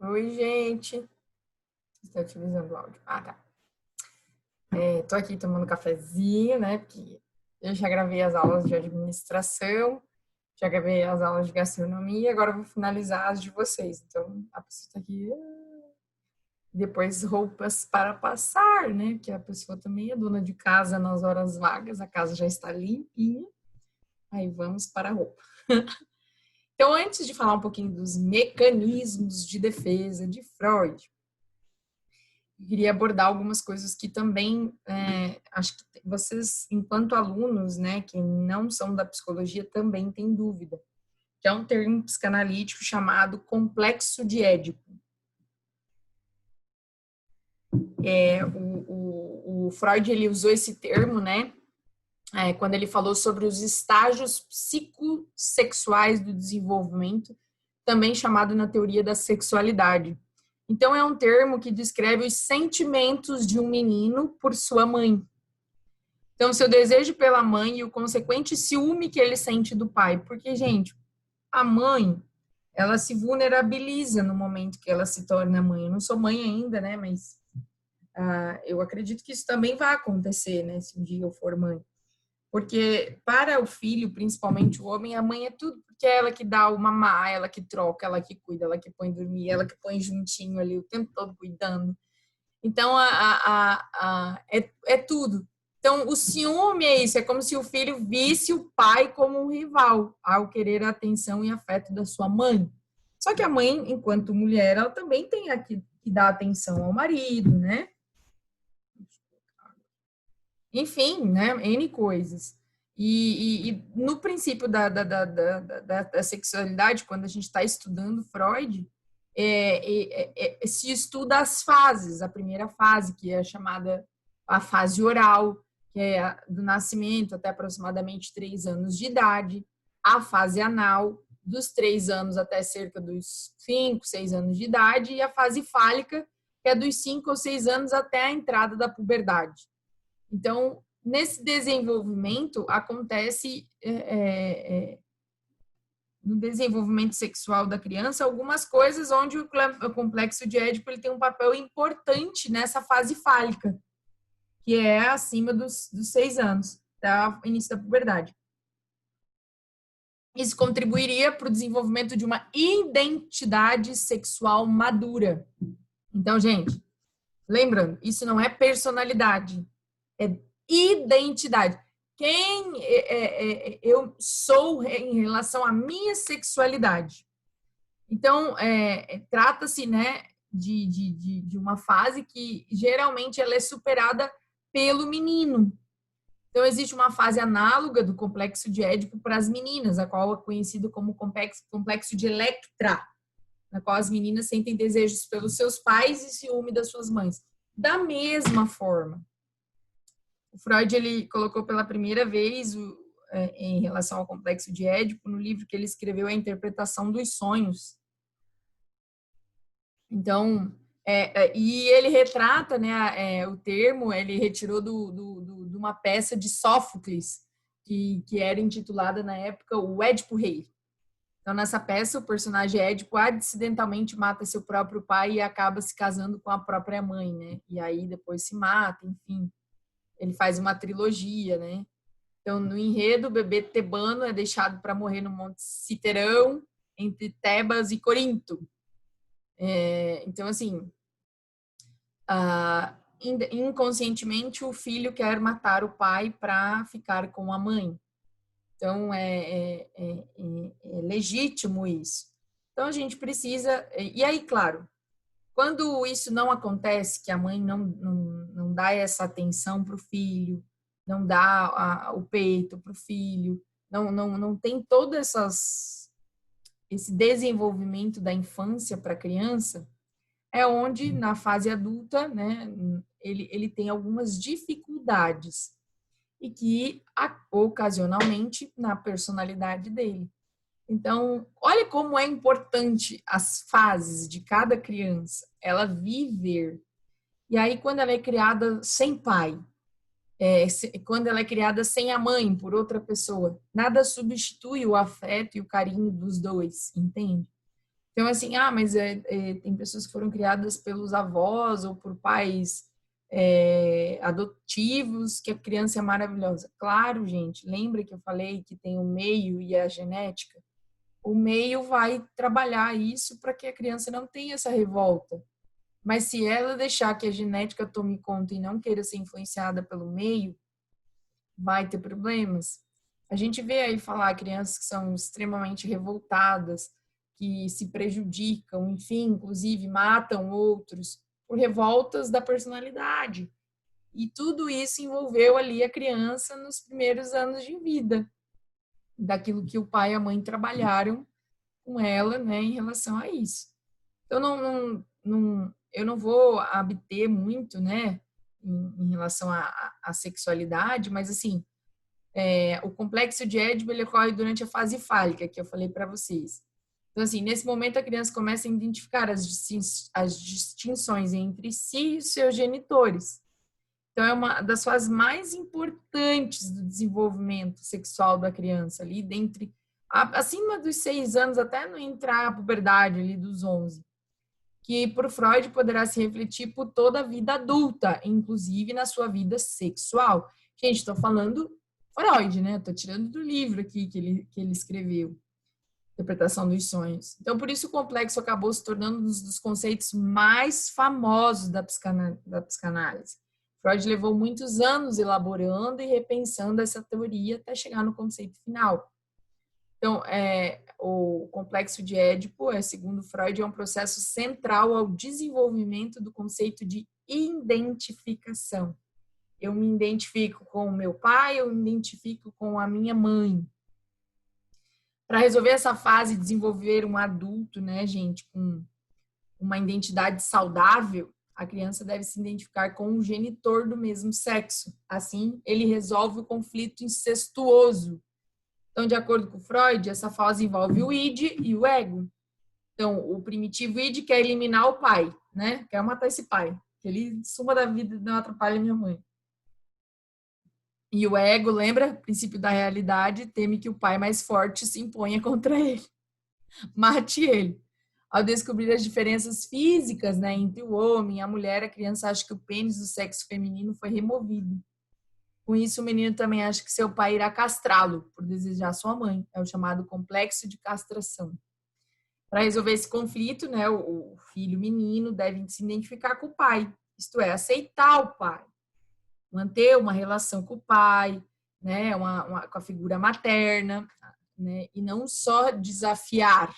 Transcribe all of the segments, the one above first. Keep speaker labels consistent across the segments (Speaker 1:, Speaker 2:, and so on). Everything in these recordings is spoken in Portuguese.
Speaker 1: Oi, gente. Estou utilizando o áudio. Ah, tá. Tô aqui tomando cafezinho, né? Porque eu já gravei as aulas de administração, já gravei as aulas de gastronomia, agora eu vou finalizar as de vocês. Então, a pessoa tá aqui. Depois, roupas para passar, né? Que a pessoa também é dona de casa nas horas vagas, a casa já está limpinha. Aí vamos para a roupa. Então, antes de falar um pouquinho dos mecanismos de defesa de Freud, eu queria abordar algumas coisas que também acho que vocês, enquanto alunos, né, que não são da psicologia, também têm dúvida, que é um termo psicanalítico chamado complexo de Édipo. O Freud ele usou esse termo, né, quando ele falou sobre os estágios psicossexuais do desenvolvimento, também chamado na teoria da sexualidade. Então, é um termo que descreve os sentimentos de um menino por sua mãe. Então, seu desejo pela mãe e o consequente ciúme que ele sente do pai. Porque, gente, a mãe, ela se vulnerabiliza no momento que ela se torna mãe. Eu não sou mãe ainda, né? Mas eu acredito que isso também vai acontecer, né? Se um dia eu for mãe. Porque para o filho, principalmente o homem, a mãe é tudo, porque é ela que dá o mamar, ela que troca, ela que cuida, ela que põe dormir, ela que põe juntinho ali o tempo todo cuidando. Então, é tudo. Então, o ciúme é isso, é como se o filho visse o pai como um rival, ao querer a atenção e afeto da sua mãe. Só que a mãe, enquanto mulher, ela também tem que dar atenção ao marido, né? Enfim, né? N coisas. E no princípio da sexualidade, quando a gente está estudando Freud, se estuda as fases. A primeira fase, que é chamada a fase oral, que é do nascimento até aproximadamente 3 anos de idade. A fase anal, dos 3 anos até cerca dos 5, 6 anos de idade. E a fase fálica, que é dos 5 ou 6 anos até a entrada da puberdade. Então, nesse desenvolvimento, acontece no desenvolvimento sexual da criança algumas coisas onde o complexo de Édipo ele tem um papel importante nessa fase fálica, que é acima dos 6 anos, até o início da puberdade. Isso contribuiria para o desenvolvimento de uma identidade sexual madura. Então, gente, lembrando, isso não é personalidade, é identidade. Quem eu sou em relação à minha sexualidade. Então, trata-se, né, de uma fase que geralmente ela é superada pelo menino. Então, existe uma fase análoga do complexo de Édipo para as meninas, a qual é conhecido como complexo de Electra, na qual as meninas sentem desejos pelos seus pais e ciúme das suas mães. Da mesma forma, o Freud ele colocou pela primeira vez em relação ao complexo de Édipo no livro que ele escreveu, A Interpretação dos Sonhos. Então, e ele retrata, né, o termo, ele retirou de uma peça de Sófocles, que era intitulada na época O Édipo Rei. Então, nessa peça, o personagem Édipo acidentalmente mata seu próprio pai e acaba se casando com a própria mãe, né? E aí depois se mata, enfim. Ele faz uma trilogia, né? Então, no enredo, o bebê tebano é deixado para morrer no Monte Citerão, entre Tebas e Corinto. Então, assim, inconscientemente, o filho quer matar o pai para ficar com a mãe. Então, é legítimo isso. Então, a gente precisa... E aí, claro, quando isso não acontece, que a mãe não dá essa atenção para o filho, não dá o peito para o filho, não tem todo esse desenvolvimento da infância para a criança, é onde, na fase adulta, né, ele tem algumas dificuldades e que, ocasionalmente, na personalidade dele. Então, olha como é importante as fases de cada criança, ela viver. E aí, quando ela é criada sem pai, quando ela é criada sem a mãe, por outra pessoa, nada substitui o afeto e o carinho dos dois, entende? Então, assim, mas tem pessoas que foram criadas pelos avós ou por pais adotivos, que a criança é maravilhosa. Claro, gente, lembra que eu falei que tem o meio e a genética? O meio vai trabalhar isso para que a criança não tenha essa revolta. Mas se ela deixar que a genética tome conta e não queira ser influenciada pelo meio, vai ter problemas. A gente vê aí falar crianças que são extremamente revoltadas, que se prejudicam, enfim, inclusive matam outros por revoltas da personalidade. E tudo isso envolveu ali a criança nos primeiros anos de vida, daquilo que o pai e a mãe trabalharam com ela, né, em relação a isso. Então, eu não vou abter muito, né, em relação à sexualidade, mas, assim, o complexo de Édipo, ele ocorre durante a fase fálica, que eu falei para vocês. Então, assim, nesse momento, a criança começa a identificar as distinções entre si e os seus genitores. Então, é uma das fases mais importantes do desenvolvimento sexual da criança, ali, acima dos 6 anos, até não entrar a puberdade, ali, dos 11, que por Freud poderá se refletir por toda a vida adulta, inclusive na sua vida sexual. Gente, estou falando Freud, né? Estou tirando do livro aqui que ele escreveu, Interpretação dos Sonhos. Então, por isso o complexo acabou se tornando um dos conceitos mais famosos da psicanálise. Freud levou muitos anos elaborando e repensando essa teoria até chegar no conceito final. Então, o complexo de Édipo, segundo Freud, é um processo central ao desenvolvimento do conceito de identificação. Eu me identifico com o meu pai, eu me identifico com a minha mãe. Para resolver essa fase, desenvolver um adulto, né, gente, com uma identidade saudável, a criança deve se identificar com um genitor do mesmo sexo. Assim, ele resolve o conflito incestuoso. Então, de acordo com Freud, essa fase envolve o id e o ego. Então, o primitivo id quer eliminar o pai, né? Quer matar esse pai. Que ele suma da vida e não atrapalha minha mãe. E o ego, lembra? Princípio da realidade, teme que o pai mais forte se imponha contra ele. Mate ele. Ao descobrir as diferenças físicas, né, entre o homem e a mulher, a criança acha que o pênis do sexo feminino foi removido. Com isso, o menino também acha que seu pai irá castrá-lo por desejar sua mãe. É o chamado complexo de castração. Para resolver esse conflito, né, o filho menino deve se identificar com o pai, isto é, aceitar o pai, manter uma relação com o pai, né, com a figura materna, né, e não só desafiar.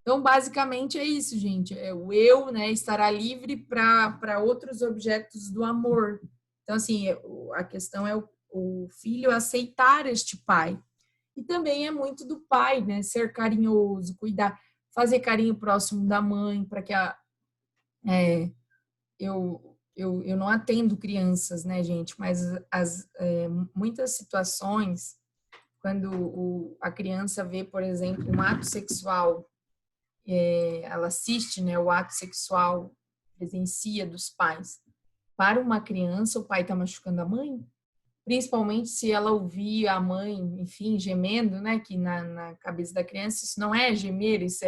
Speaker 1: Então, basicamente é isso, gente. O eu, né, estará livre para outros objetos do amor. Então, assim, a questão é o filho aceitar este pai. E também é muito do pai, né, ser carinhoso, cuidar, fazer carinho próximo da mãe, para que eu não atendo crianças, né, gente, mas muitas situações, quando a criança vê, por exemplo, um ato sexual, ela assiste, né, o ato sexual, presencia dos pais. Para uma criança, o pai está machucando a mãe, principalmente se ela ouvir a mãe, enfim, gemendo, né, que na cabeça da criança isso não é gemer, isso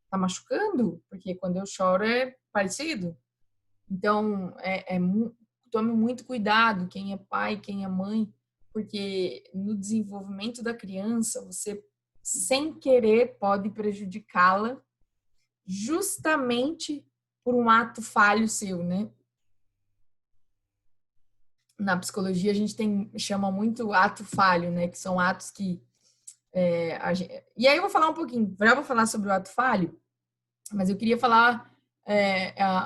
Speaker 1: tá machucando, porque quando eu choro é parecido. Então, tome muito cuidado, quem é pai, quem é mãe, porque no desenvolvimento da criança, você, sem querer, pode prejudicá-la justamente por um ato falho seu, né? Na psicologia, a gente chama muito ato falho, né? Que são atos que... E aí eu vou falar um pouquinho, já vou falar sobre o ato falho, mas eu queria falar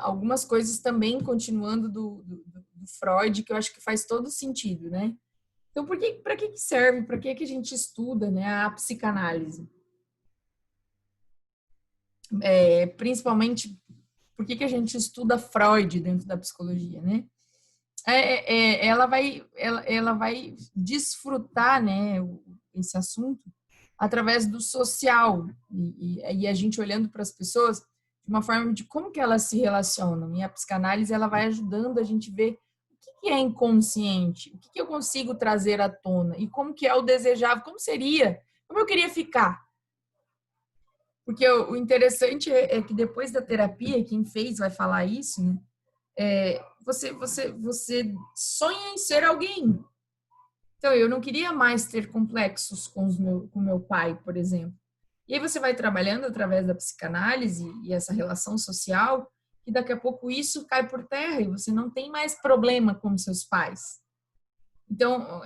Speaker 1: algumas coisas também, continuando do Freud, que eu acho que faz todo sentido, né? Então, para que serve? Para que a gente estuda, né, a psicanálise? Principalmente, por que a gente estuda Freud dentro da psicologia, né? Ela vai desfrutar, né, esse assunto através do social e a gente olhando para as pessoas de uma forma de como que elas se relacionam. E a psicanálise ela vai ajudando a gente ver o que é inconsciente, o que eu consigo trazer à tona e como que é o desejável, como seria, como eu queria ficar. Porque o interessante é que depois da terapia, quem fez vai falar isso, né? Você sonha em ser alguém. Então, eu não queria mais ter complexos com meu pai, por exemplo. E aí você vai trabalhando através da psicanálise e essa relação social, que daqui a pouco isso cai por terra e você não tem mais problema com seus pais. Então,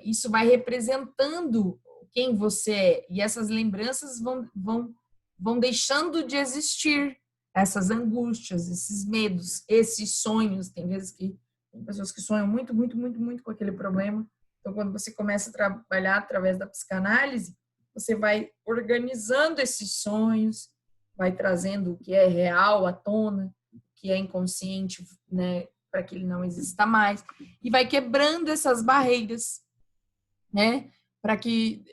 Speaker 1: isso vai representando quem você é. E essas lembranças vão deixando de existir. Essas angústias, esses medos, esses sonhos. Tem vezes que tem pessoas que sonham muito, muito, muito, muito com aquele problema. Então, quando você começa a trabalhar através da psicanálise, você vai organizando esses sonhos, vai trazendo o que é real à tona, o que é inconsciente, né, para que ele não exista mais, e vai quebrando essas barreiras, né, para que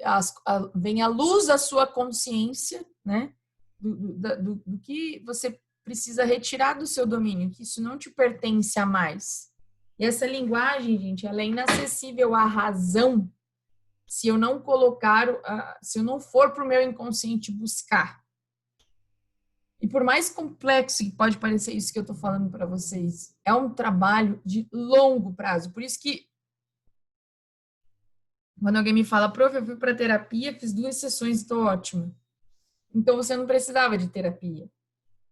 Speaker 1: venha à luz a sua consciência, né, do que você precisa retirar do seu domínio, que isso não te pertence a mais. E essa linguagem, gente, ela é inacessível à razão se eu não colocar, se eu não for para o meu inconsciente buscar. E por mais complexo que pode parecer isso que eu estou falando para vocês, é um trabalho de longo prazo. Por isso que quando alguém me fala, prof, eu fui para terapia, fiz 2 sessões e estou ótima. Então você não precisava de terapia.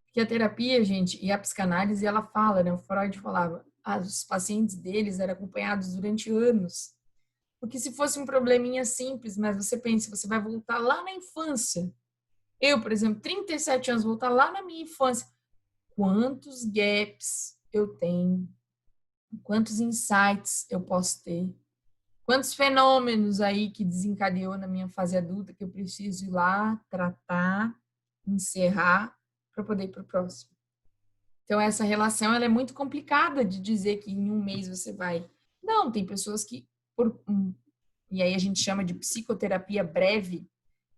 Speaker 1: Porque a terapia, gente, e a psicanálise, ela fala, né? O Freud falava, os pacientes deles eram acompanhados durante anos. Porque se fosse um probleminha simples, mas você pensa, você vai voltar lá na infância. Eu, por exemplo, 37 anos, voltar lá na minha infância. Quantos gaps eu tenho? Quantos insights eu posso ter? Quantos fenômenos aí que desencadeou na minha fase adulta que eu preciso ir lá, tratar, encerrar, para poder ir para o próximo. Então, essa relação ela é muito complicada de dizer que em um mês você vai. Não, tem pessoas que, e aí a gente chama de psicoterapia breve,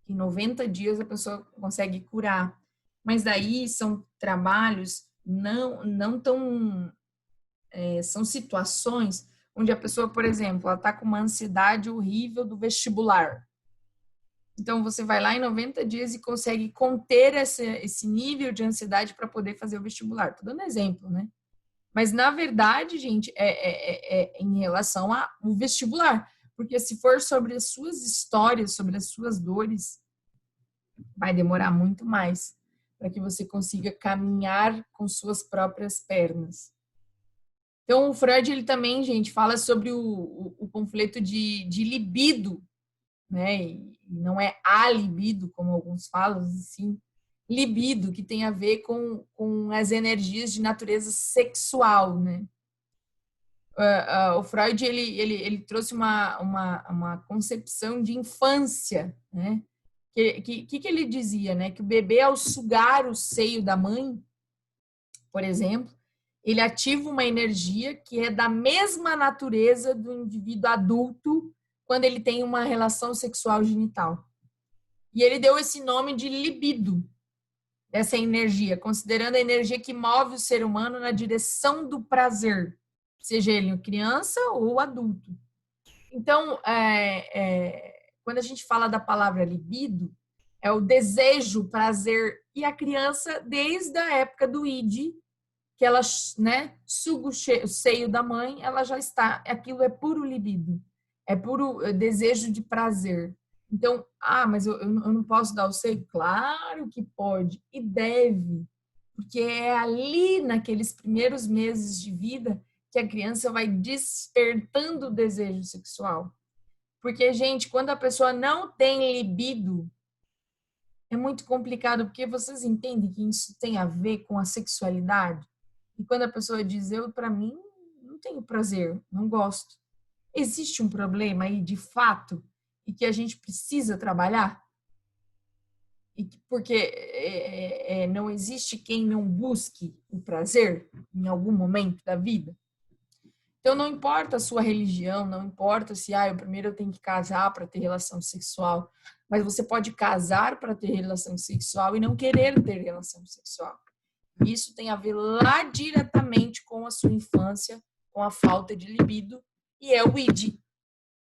Speaker 1: que em 90 dias a pessoa consegue curar. Mas daí são trabalhos não tão. São situações onde a pessoa, por exemplo, ela está com uma ansiedade horrível do vestibular. Então, você vai lá em 90 dias e consegue conter esse nível de ansiedade para poder fazer o vestibular. Estou dando exemplo, né? Mas, na verdade, gente, é em relação ao vestibular. Porque se for sobre as suas histórias, sobre as suas dores, vai demorar muito mais para que você consiga caminhar com suas próprias pernas. Então, o Freud, ele também, gente, fala sobre o conflito de libido, né? E não é a libido, como alguns falam, assim, libido, que tem a ver com as energias de natureza sexual, né? O Freud, ele trouxe uma concepção de infância, né? Que ele dizia, né? Que o bebê, ao sugar o seio da mãe, por exemplo, ele ativa uma energia que é da mesma natureza do indivíduo adulto quando ele tem uma relação sexual genital. E ele deu esse nome de libido, dessa energia, considerando a energia que move o ser humano na direção do prazer, seja ele criança ou adulto. Então, quando a gente fala da palavra libido, é o desejo, o prazer, e a criança, desde a época do ID, que ela, né, suga o seio da mãe, ela já está, aquilo é puro libido, é puro desejo de prazer. Então, mas eu não posso dar o seio? Claro que pode e deve, porque é ali, naqueles primeiros meses de vida, que a criança vai despertando o desejo sexual. Porque, gente, quando a pessoa não tem libido, é muito complicado, porque vocês entendem que isso tem a ver com a sexualidade? E quando a pessoa diz, para mim, não tenho prazer, não gosto. Existe um problema aí, de fato, e que a gente precisa trabalhar? Porque não existe quem não busque o prazer em algum momento da vida? Então, não importa a sua religião, não importa se, eu primeiro eu tenho que casar para ter relação sexual, mas você pode casar para ter relação sexual e não querer ter relação sexual. Isso tem a ver lá diretamente com a sua infância, com a falta de libido, e é o id,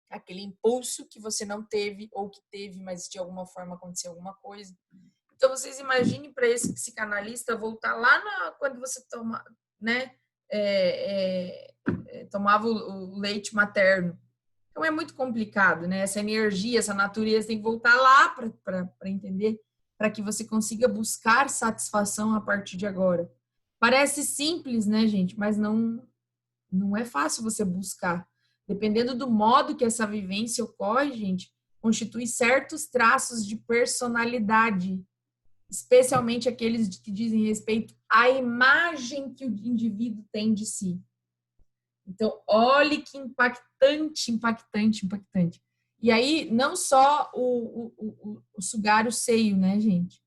Speaker 1: aquele impulso que você não teve ou que teve, mas de alguma forma aconteceu alguma coisa. Então, vocês imaginem para esse psicanalista voltar lá quando você toma, né, tomava o leite materno. Então, é muito complicado, né? Essa energia, essa natureza tem que voltar lá para entender, para que você consiga buscar satisfação a partir de agora. Parece simples, né, gente? Mas não é fácil você buscar. Dependendo do modo que essa vivência ocorre, gente, constitui certos traços de personalidade, especialmente aqueles que dizem respeito à imagem que o indivíduo tem de si. Então, olhe que impactante, impactante, impactante. E aí, não só o sugar o seio, né, gente?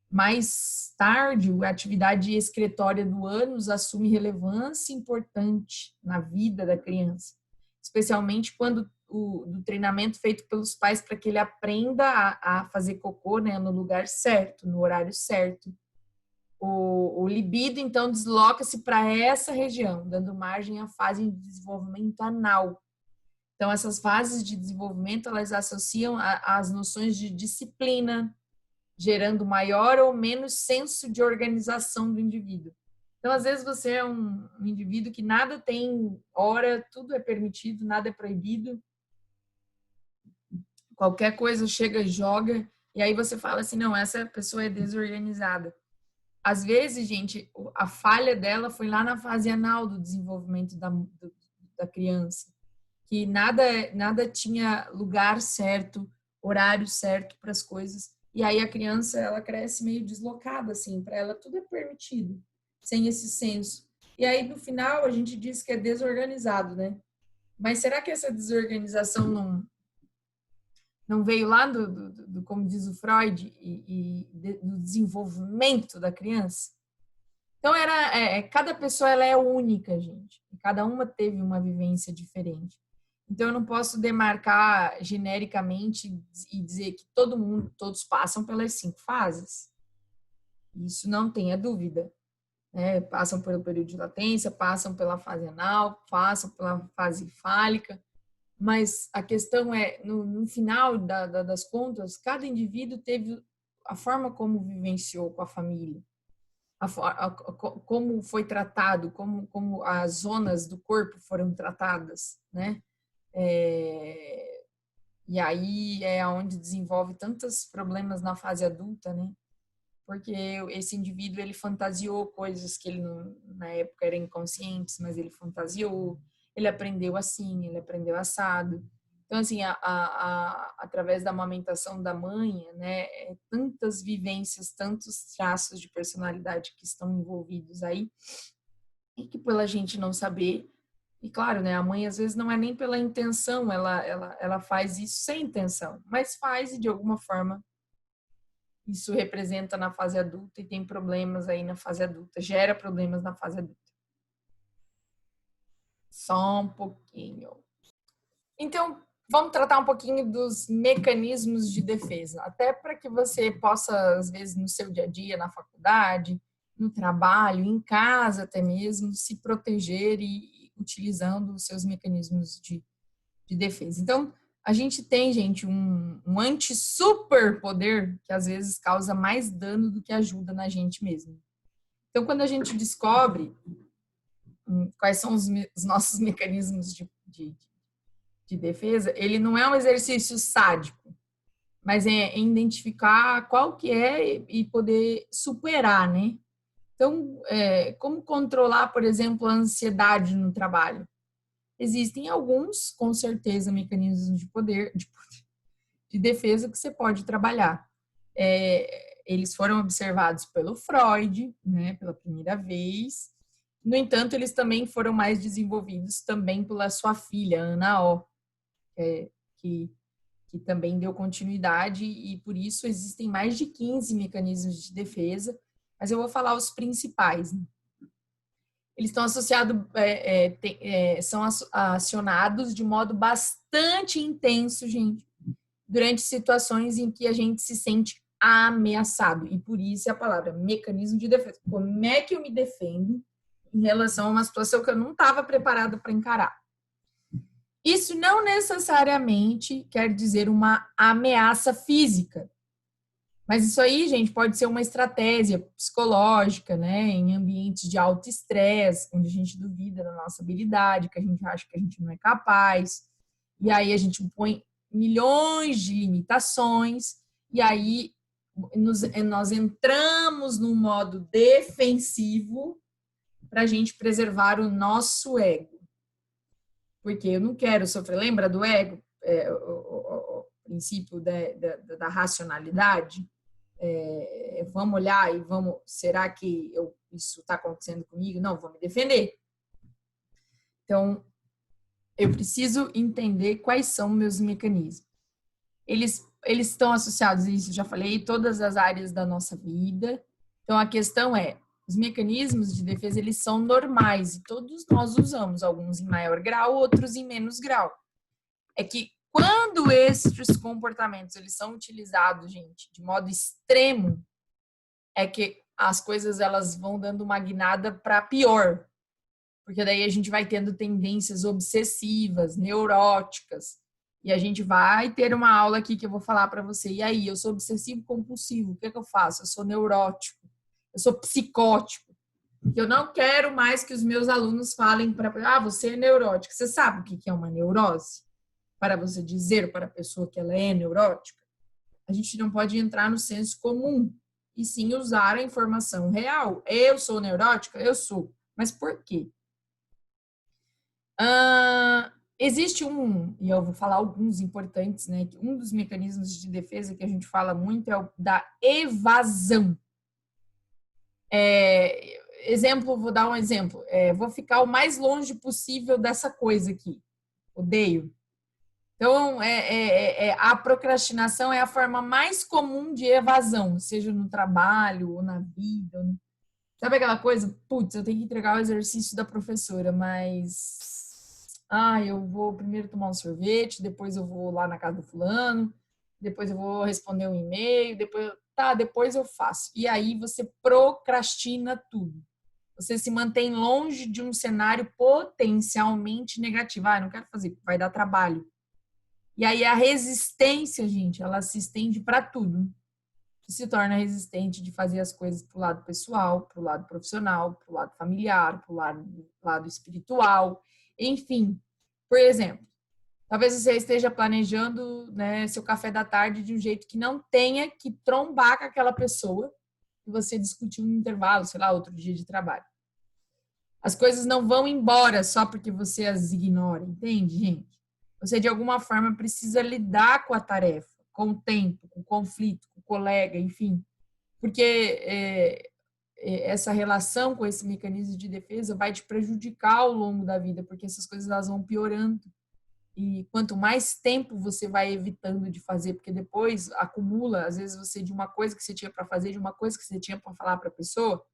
Speaker 1: Mais tarde, a atividade excretória do ânus assume relevância importante na vida da criança, especialmente quando do treinamento feito pelos pais para que ele aprenda a fazer cocô, né, no lugar certo, no horário certo. O libido, então, desloca-se para essa região, dando margem à fase de desenvolvimento anal. Então, essas fases de desenvolvimento, elas associam as noções de disciplina, gerando maior ou menos senso de organização do indivíduo. Então, às vezes, você é um indivíduo que nada tem hora, tudo é permitido, nada é proibido, qualquer coisa chega e joga, e aí você fala assim, não, essa pessoa é desorganizada. Às vezes, gente, a falha dela foi lá na fase anal do desenvolvimento da criança, que nada tinha lugar certo, horário certo para as coisas. E aí a criança, ela cresce meio deslocada, assim, para ela tudo é permitido, sem esse senso. E aí, no final, a gente diz que é desorganizado, né? Mas será que essa desorganização não veio lá como diz o Freud, do desenvolvimento da criança? Então, cada pessoa ela é única, gente. Cada uma teve uma vivência diferente. Então, eu não posso demarcar genericamente e dizer que todos passam pelas 5 fases. Isso não tenha dúvida. Né? Passam pelo período de latência, passam pela fase anal, passam pela fase fálica. Mas a questão é, no final das contas, cada indivíduo teve a forma como vivenciou com a família, como foi tratado, como as zonas do corpo foram tratadas, né? E aí é onde desenvolve tantos problemas na fase adulta, né? Porque esse indivíduo, ele fantasiou coisas que ele, na época, eram inconscientes, mas ele fantasiou, ele aprendeu assim, ele aprendeu assado. Então, assim, através da amamentação da mãe, né, tantas vivências, tantos traços de personalidade que estão envolvidos aí, e que pela gente não saber, e claro, né, a mãe às vezes não é nem pela intenção, ela faz isso sem intenção, mas faz e de alguma forma isso representa na fase adulta e tem problemas aí na fase adulta, gera problemas na fase adulta. Só um pouquinho. Então, vamos tratar um pouquinho dos mecanismos de defesa, até para que você possa, às vezes, no seu dia a dia, na faculdade, no trabalho, em casa até mesmo, se proteger e utilizando os seus mecanismos de defesa. Então, a gente tem, gente, um anti-superpoder que às vezes causa mais dano do que ajuda na gente mesmo. Então, quando a gente descobre quais são os nossos mecanismos de defesa, ele não é um exercício sádico, mas é identificar qual que é e poder superar, né? Então, como controlar, por exemplo, a ansiedade no trabalho? Existem alguns, com certeza, mecanismos de defesa que você pode trabalhar. Eles foram observados pelo Freud, né, pela primeira vez. No entanto, eles também foram mais desenvolvidos também pela sua filha, Ana O, que também deu continuidade, e por isso existem mais de 15 mecanismos de defesa, mas eu vou falar os principais. Né? Eles estão associados, são acionados de modo bastante intenso, gente, durante situações em que a gente se sente ameaçado. E por isso é a palavra mecanismo de defesa. Como é que eu me defendo em relação a uma situação que eu não estava preparado para encarar? Isso não necessariamente quer dizer uma ameaça física, Mas isso aí, gente, pode ser uma estratégia psicológica, né? Em ambientes de alto estresse, onde a gente duvida da nossa habilidade, que a gente acha que a gente não é capaz. E aí a gente põe milhões de limitações. E aí nós entramos num modo defensivo para a gente preservar o nosso ego. Porque eu não quero sofrer. Lembra do ego? O princípio da racionalidade? Vamos olhar e vamos, será que isso está acontecendo comigo? Não, vou me defender. Então, eu preciso entender quais são meus mecanismos. Eles estão associados, isso já falei, todas as áreas da nossa vida. Então, a questão é, os mecanismos de defesa, eles são normais e todos nós usamos, alguns em maior grau, outros em menos grau. É que quando esses comportamentos, eles são utilizados, gente, de modo extremo, é que as coisas elas vão dando uma guinada para pior, porque daí a gente vai tendo tendências obsessivas, neuróticas, e a gente vai ter uma aula aqui que eu vou falar para você. E aí, eu sou obsessivo compulsivo, o que eu faço? Eu sou neurótico, eu sou psicótico. Eu não quero mais que os meus alunos falem para você é neurótico. Você sabe o que é uma neurose? Para você dizer para a pessoa que ela é neurótica, a gente não pode entrar no senso comum e sim usar a informação real. Eu sou neurótica? Eu sou. Mas por quê? Existe e eu vou falar alguns importantes, né? Um dos mecanismos de defesa que a gente fala muito é o da evasão. Vou dar um exemplo. Vou ficar o mais longe possível dessa coisa aqui. Odeio. Então, a procrastinação é a forma mais comum de evasão, seja no trabalho ou na vida. Sabe aquela coisa? Putz, eu tenho que entregar o exercício da professora, mas eu vou primeiro tomar um sorvete, depois eu vou lá na casa do fulano, depois eu vou responder um e-mail, depois eu faço. E aí você procrastina tudo. Você se mantém longe de um cenário potencialmente negativo. Não quero fazer, vai dar trabalho. E aí a resistência, gente, ela se estende para tudo. Você se torna resistente de fazer as coisas pro lado pessoal, pro lado profissional, pro lado familiar, pro lado espiritual, enfim. Por exemplo, talvez você esteja planejando, né, seu café da tarde de um jeito que não tenha que trombar com aquela pessoa que você discutiu no intervalo, sei lá, outro dia de trabalho. As coisas não vão embora só porque você as ignora, entende, gente? Você, de alguma forma, precisa lidar com a tarefa, com o tempo, com o conflito, com o colega, enfim. Porque essa relação com esse mecanismo de defesa vai te prejudicar ao longo da vida, porque essas coisas elas vão piorando. E quanto mais tempo você vai evitando de fazer, porque depois acumula, às vezes você de uma coisa que você tinha para fazer, de uma coisa que você tinha para falar para a pessoa,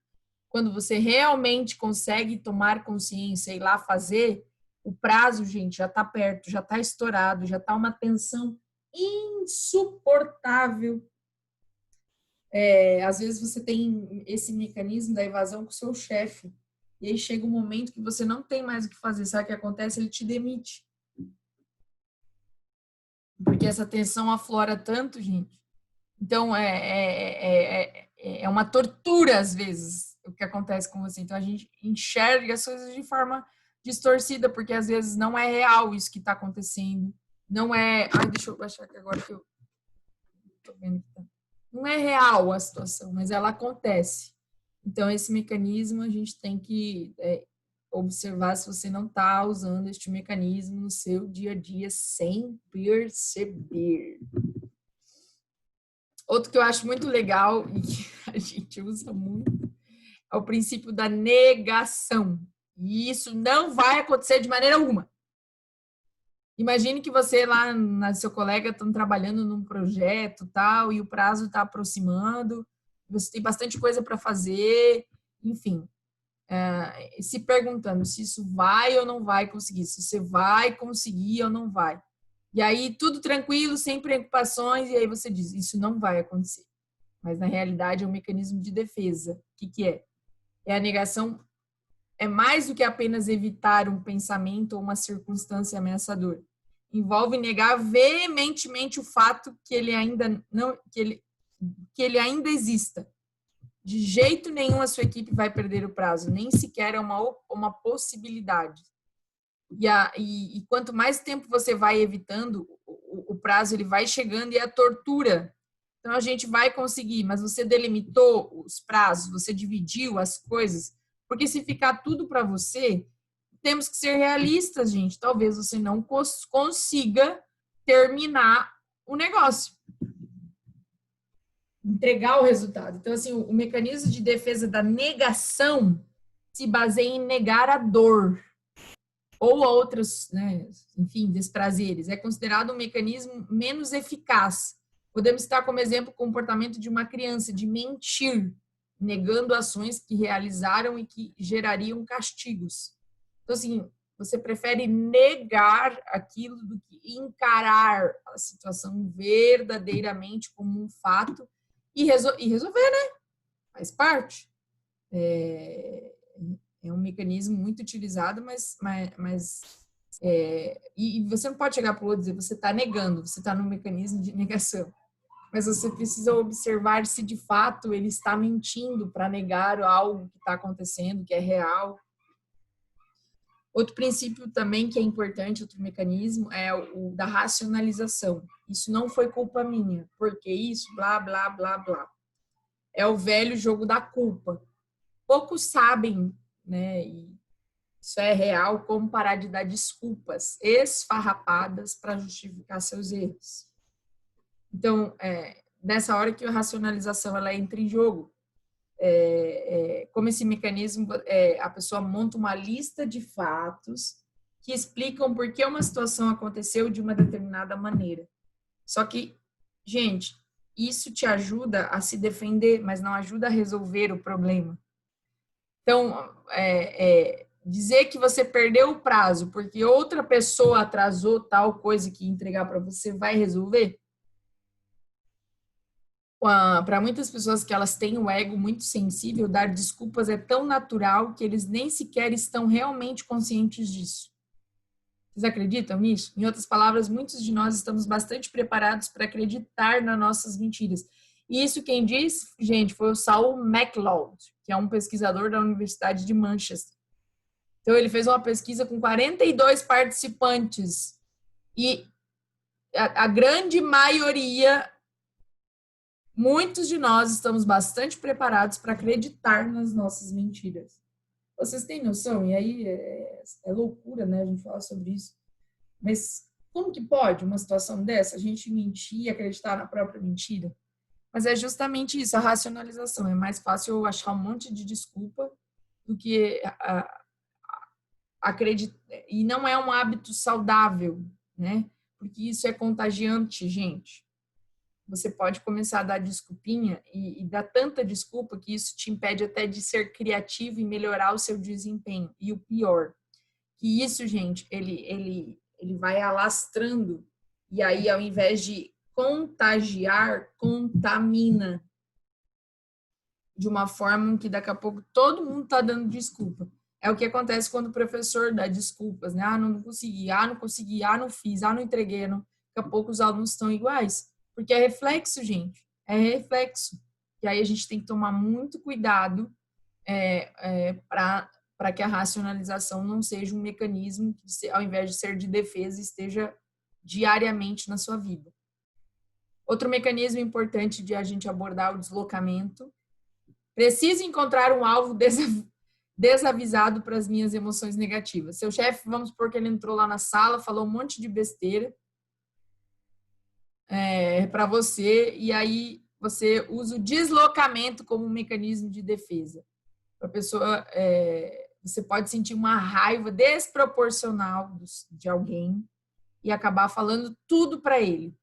Speaker 1: quando você realmente consegue tomar consciência e ir lá fazer, o prazo, gente, já está perto, já está estourado, já está uma tensão insuportável. Às vezes você tem esse mecanismo da evasão com o seu chefe, e aí chega um momento que você não tem mais o que fazer. Sabe o que acontece? Ele te demite. Porque essa tensão aflora tanto, gente. Então, é uma tortura, às vezes, o que acontece com você. Então, a gente enxerga as coisas de forma distorcida, porque às vezes não é real isso que está acontecendo. Não é... deixa eu baixar aqui agora que eu tô vendo que tá. Não é real a situação, mas ela acontece. Então, esse mecanismo a gente tem que observar se você não está usando este mecanismo no seu dia a dia sem perceber. Outro que eu acho muito legal e que a gente usa muito é o princípio da negação. E isso não vai acontecer de maneira alguma. Imagine que você lá, seu colega, estão trabalhando num projeto tal, e o prazo está aproximando, você tem bastante coisa para fazer, enfim. Se perguntando se isso vai ou não vai conseguir, se você vai conseguir ou não vai. E aí, tudo tranquilo, sem preocupações, e aí você diz, isso não vai acontecer. Mas, na realidade, é um mecanismo de defesa. O que é? A negação é mais do que apenas evitar um pensamento ou uma circunstância ameaçadora. Envolve negar veementemente o fato que ele ainda não... que ele ainda exista. De jeito nenhum a sua equipe vai perder o prazo, nem sequer é uma possibilidade. E quanto mais tempo você vai evitando, o prazo ele vai chegando e é a tortura. Então a gente vai conseguir, mas você delimitou os prazos, você dividiu as coisas, porque se ficar tudo para você, temos que ser realistas, gente. Talvez você não consiga terminar o negócio, entregar o resultado. Então, assim, o mecanismo de defesa da negação se baseia em negar a dor ou outros, né, enfim, desprazeres. É considerado um mecanismo menos eficaz. Podemos citar como exemplo o comportamento de uma criança, de mentir, negando ações que realizaram e que gerariam castigos. Então, assim, você prefere negar aquilo do que encarar a situação verdadeiramente como um fato e resolver, né? Faz parte. É um mecanismo muito utilizado, e você não pode chegar para o outro e dizer, você está negando, você está no mecanismo de negação. Mas você precisa observar se de fato ele está mentindo para negar algo que está acontecendo, que é real. Outro princípio também que é importante, outro mecanismo, é o da racionalização. Isso não foi culpa minha, porque isso, blá, blá, blá, blá. É o velho jogo da culpa. Poucos sabem, né, e isso é real, como parar de dar desculpas esfarrapadas para justificar seus erros. Então, nessa hora que a racionalização ela entra em jogo, como esse mecanismo, a pessoa monta uma lista de fatos que explicam por que uma situação aconteceu de uma determinada maneira. Só que, gente, isso te ajuda a se defender, mas não ajuda a resolver o problema. Então, dizer que você perdeu o prazo porque outra pessoa atrasou tal coisa que entregar para você vai resolver? Para muitas pessoas que elas têm o ego muito sensível, dar desculpas é tão natural que eles nem sequer estão realmente conscientes disso. Vocês acreditam nisso? Em outras palavras, muitos de nós estamos bastante preparados para acreditar nas nossas mentiras. E isso quem diz, gente, foi o Saul MacLeod, que é um pesquisador da Universidade de Manchester. Então, ele fez uma pesquisa com 42 participantes e a grande maioria, muitos de nós estamos bastante preparados para acreditar nas nossas mentiras. Vocês têm noção? E aí é loucura, né, a gente falar sobre isso. Mas como que pode uma situação dessa, a gente mentir e acreditar na própria mentira? Mas é justamente isso, a racionalização. É mais fácil eu achar um monte de desculpa do que acreditar. E não é um hábito saudável, né? Porque isso é contagiante, gente. Você pode começar a dar desculpinha e dar tanta desculpa que isso te impede até de ser criativo e melhorar o seu desempenho. E o pior, que isso, gente, ele vai alastrando e aí, ao invés de contagiar, contamina de uma forma que daqui a pouco todo mundo está dando desculpa. É o que acontece quando o professor dá desculpas, né? Ah, não consegui, não consegui, não fiz, não entreguei. Não. Daqui a pouco os alunos estão iguais. Porque é reflexo, gente. É reflexo. E aí a gente tem que tomar muito cuidado para que a racionalização não seja um mecanismo que, ao invés de ser de defesa, esteja diariamente na sua vida. Outro mecanismo importante de a gente abordar o deslocamento. Preciso encontrar um alvo desavisado para as minhas emoções negativas. Seu chefe, vamos supor que ele entrou lá na sala, falou um monte de besteira para você, e aí você usa o deslocamento como um mecanismo de defesa. A pessoa, você pode sentir uma raiva desproporcional de alguém e acabar falando tudo para ele.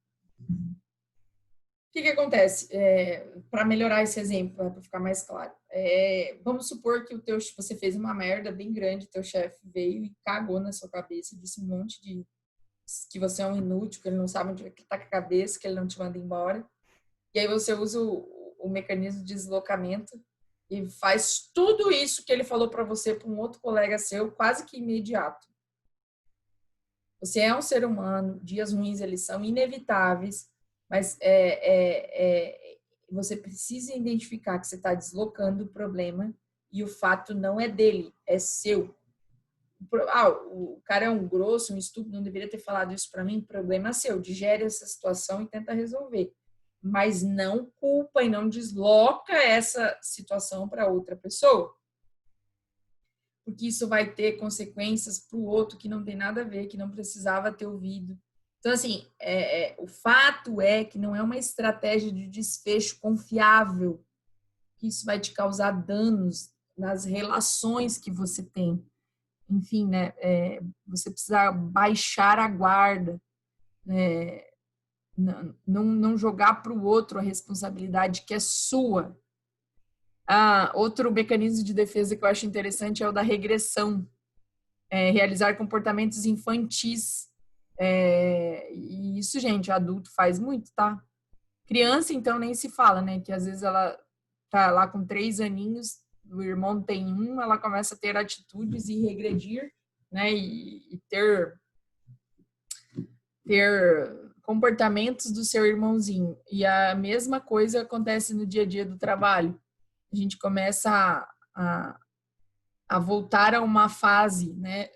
Speaker 1: O que acontece? Para melhorar esse exemplo, para ficar mais claro. Vamos supor que você fez uma merda bem grande, teu chefe veio e cagou na sua cabeça, disse um monte de que você é um inútil, que ele não sabe onde está com a cabeça, que ele não te manda embora. E aí você usa o mecanismo de deslocamento e faz tudo isso que ele falou para você para um outro colega seu, quase que imediato. Você é um ser humano, dias ruins eles são inevitáveis, mas você precisa identificar que você está deslocando o problema e o fato não é dele, é seu. O cara é um grosso, um estúpido, não deveria ter falado isso para mim, problema seu. Digere essa situação e tenta resolver. Mas não culpa e não desloca essa situação para outra pessoa. Porque isso vai ter consequências para o outro que não tem nada a ver, que não precisava ter ouvido. Então, assim, o fato é que não é uma estratégia de desfecho confiável, que isso vai te causar danos nas relações que você tem. Enfim, né, você precisa baixar a guarda, não jogar para o outro a responsabilidade que é sua. Outro mecanismo de defesa que eu acho interessante é o da regressão, realizar comportamentos infantis. E isso, gente, adulto faz muito, tá? Criança, então, nem se fala, né? Que às vezes ela tá lá com 3 aninhos, o irmão tem 1, ela começa a ter atitudes e regredir, né? E ter comportamentos do seu irmãozinho. E a mesma coisa acontece no dia a dia do trabalho. A gente começa a voltar a uma fase, né,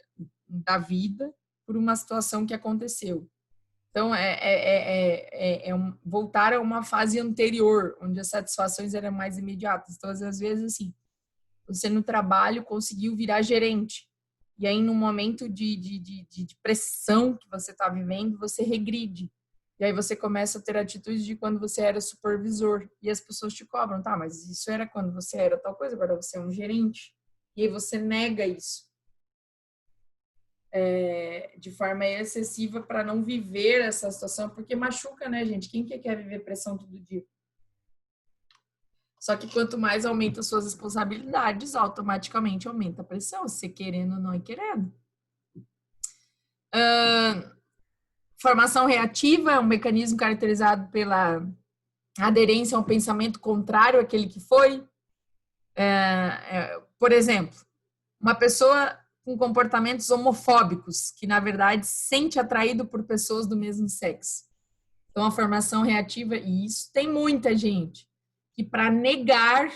Speaker 1: da vida por uma situação que aconteceu. Então, voltar a uma fase anterior, onde as satisfações eram mais imediatas. Então, às vezes, assim, você no trabalho conseguiu virar gerente. E aí, num momento de pressão que você está vivendo, você regride. E aí você começa a ter atitudes de quando você era supervisor. E as pessoas te cobram, tá, mas isso era quando você era tal coisa, agora você é um gerente. E aí você nega isso. De forma excessiva para não viver essa situação, porque machuca, né, gente? Quem que quer viver pressão todo dia? Só que quanto mais aumenta suas responsabilidades, automaticamente aumenta a pressão, você querendo ou não querendo. Formação reativa é um mecanismo caracterizado pela aderência a um pensamento contrário àquele que foi. Por exemplo, uma pessoa com comportamentos homofóbicos, que na verdade se sente atraído por pessoas do mesmo sexo. Então, a formação reativa, e isso tem muita gente, que para negar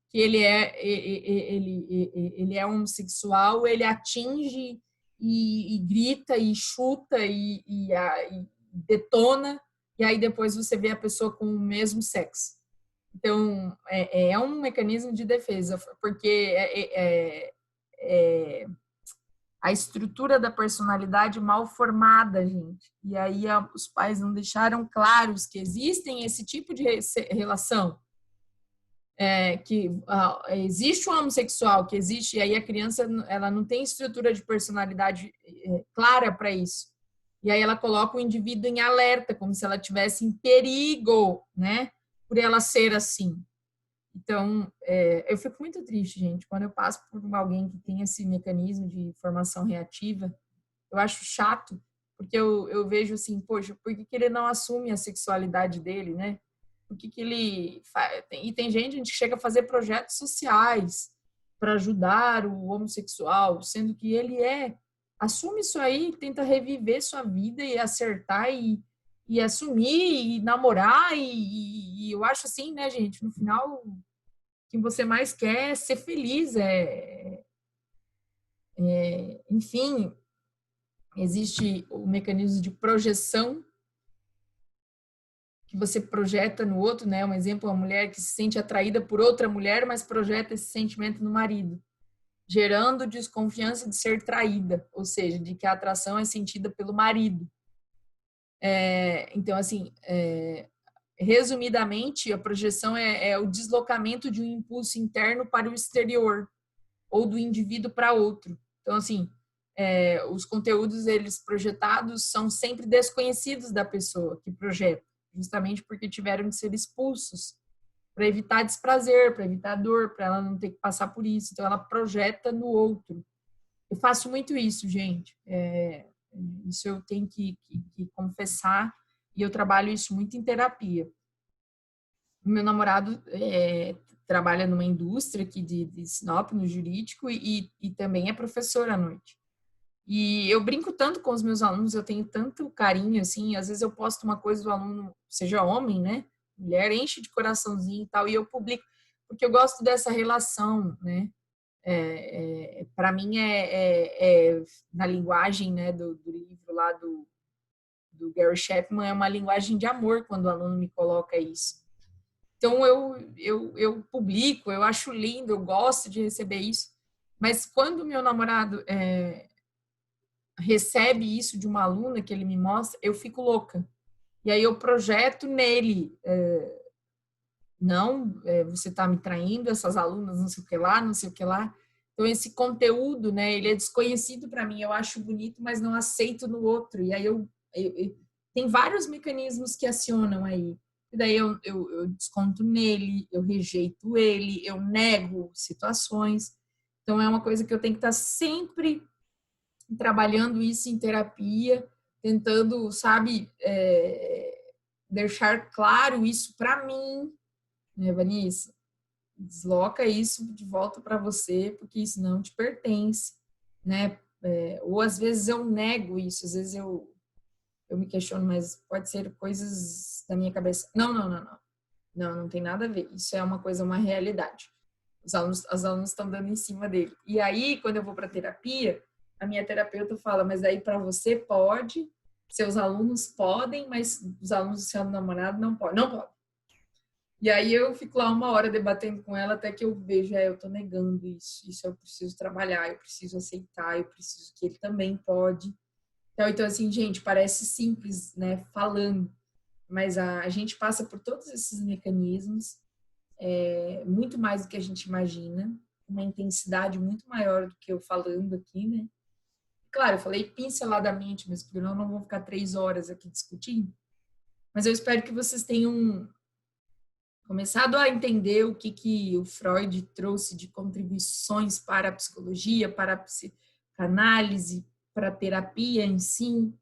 Speaker 1: que ele é homossexual, ele atinge e grita e chuta e detona, e aí depois você vê a pessoa com o mesmo sexo. Então, é um mecanismo de defesa, porque a estrutura da personalidade mal formada, gente. E aí os pais não deixaram claros que existem esse tipo de relação. Que existe um homossexual, que existe, e aí a criança ela não tem estrutura de personalidade clara para isso. E aí ela coloca o indivíduo em alerta, como se ela estivesse em perigo, né? Por ela ser assim. Então, eu fico muito triste, gente, quando eu passo por alguém que tem esse mecanismo de formação reativa. Eu acho chato, porque eu vejo assim, poxa, por que ele não assume a sexualidade dele, né? Por que ele faz? E tem gente que chega a fazer projetos sociais para ajudar o homossexual, sendo que ele assume isso aí, tenta reviver sua vida e acertar e assumir e namorar e eu acho assim, né, gente, no final o que você mais quer é ser feliz, enfim, existe o mecanismo de projeção que você projeta no outro, né? Um exemplo, uma mulher que se sente atraída por outra mulher, mas projeta esse sentimento no marido, gerando desconfiança de ser traída, ou seja, de que a atração é sentida pelo marido. Então, assim, resumidamente, a projeção é o deslocamento de um impulso interno para o exterior, ou do indivíduo para outro. Então, assim, os conteúdos eles projetados são sempre desconhecidos da pessoa que projeta, justamente porque tiveram que ser expulsos para evitar desprazer, para evitar dor, para ela não ter que passar por isso. Então, ela projeta no outro. Eu faço muito isso, gente. Isso eu tenho que confessar e eu trabalho isso muito em terapia. O meu namorado trabalha numa indústria aqui de Sinop, no jurídico, e também é professor à noite. E eu brinco tanto com os meus alunos, eu tenho tanto carinho, assim, às vezes eu posto uma coisa do aluno, seja homem, né? mulher enche de coraçãozinho e tal, e eu publico, porque eu gosto dessa relação, né? Para mim na linguagem, né, do livro lá do Gary Chapman, é uma linguagem de amor quando o aluno me coloca isso. Então eu publico, eu acho lindo, eu gosto de receber isso, mas quando meu namorado recebe isso de uma aluna que ele me mostra, eu fico louca. E aí eu projeto nele, não, você está me traindo, essas alunas, não sei o que lá, não sei o que lá. Então, esse conteúdo, né, ele é desconhecido para mim, eu acho bonito, mas não aceito no outro. E aí tem vários mecanismos que acionam aí. E daí eu desconto nele, eu rejeito ele, eu nego situações. Então, é uma coisa que eu tenho que estar sempre trabalhando isso em terapia, tentando, sabe, deixar claro isso para mim, né, Vanessa? Desloca isso de volta para você, porque isso não te pertence, né? Ou às vezes eu nego isso, às vezes eu me questiono, mas pode ser coisas da minha cabeça. Não tem nada a ver. Isso é uma coisa, uma realidade. As alunos estão dando em cima dele. E aí, quando eu vou para terapia, a minha terapeuta fala, mas aí para você pode, seus alunos podem, mas os alunos do seu namorado não podem. Não pode. E aí eu fico lá uma hora debatendo com ela até que eu vejo, eu tô negando isso eu preciso trabalhar, eu preciso aceitar, eu preciso que ele também pode. Então assim, gente, parece simples, né, falando, mas a gente passa por todos esses mecanismos, muito mais do que a gente imagina, uma intensidade muito maior do que eu falando aqui, né? Claro, eu falei pinceladamente, mas porque eu não vou ficar 3 horas aqui discutindo, mas eu espero que vocês tenham começado a entender o que o Freud trouxe de contribuições para a psicologia, para a psicanálise, para a terapia em si.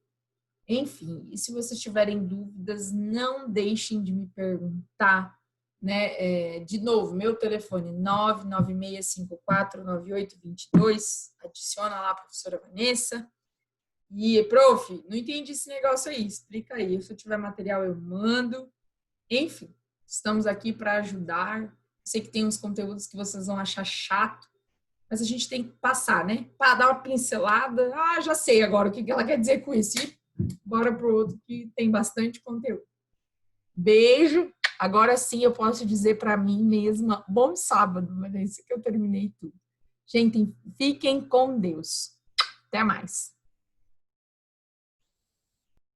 Speaker 1: Enfim, e se vocês tiverem dúvidas, não deixem de me perguntar, né? De novo, meu telefone 996549822, adiciona lá a professora Vanessa. E, prof, não entendi esse negócio aí, explica aí. Se eu tiver material, eu mando. Enfim, estamos aqui para ajudar. Sei que tem uns conteúdos que vocês vão achar chato, mas a gente tem que passar, né? Para dar uma pincelada. Ah, já sei agora o que ela quer dizer com isso. E bora pro outro que tem bastante conteúdo. Beijo. Agora sim eu posso dizer para mim mesma, bom sábado, Vanessa, que eu terminei tudo. Gente, fiquem com Deus. Até mais.